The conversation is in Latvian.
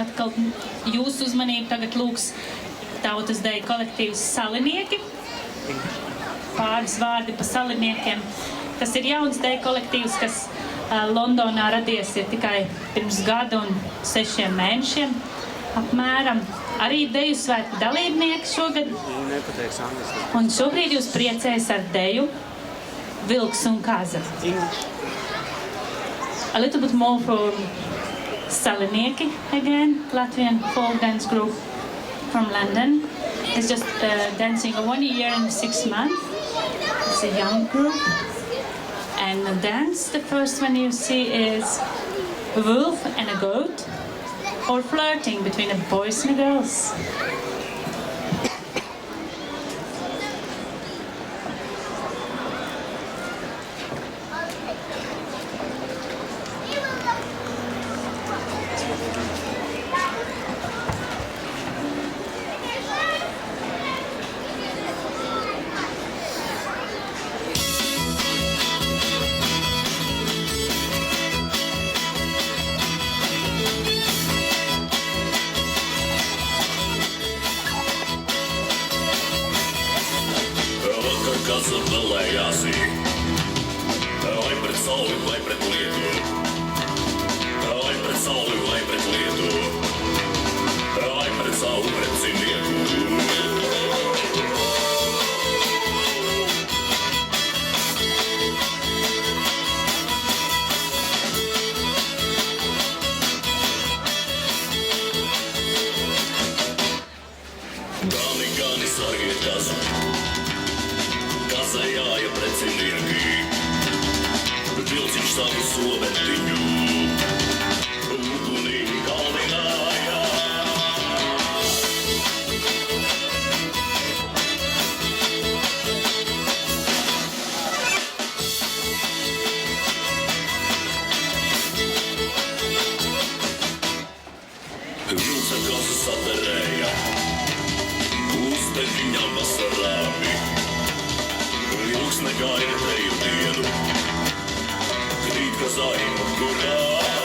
atkal jūsu uzmanību tagad lūgs tautas deju kolektīvs Salinieki. Pāris vārdi pa Saliniekiem. Tas ir jauns deju kolektīvs, kas Londonā radies ir tikai pirms gada un 6 mēnešiem apmēram. Arī deju svētku dalībnieki šogad. Un šobrīd jūs priecējas ar deju Vilks un Kaza. A little bit more for Salinieki again, Latvian folk dance group from London. It's just dancing 1 year and 6 months. It's a young group. And the dance, the first one you see is a wolf and a goat, or flirting between the boys and the girls. Kas vēlējāsi, vai pret sauli, vai pret lietu, vai pret sauli, vai pret lietu, vai pret sauli, pret cinieku. Gani sargiet kazu. Kazajāja pret cinieki, vilciņš savu soventiņu, ugunī kaldināja. Vilca kazu saderēja, uzdeviņām vasarāmi. Vilks negaida teju dienu, krīt kazājiem apkurā.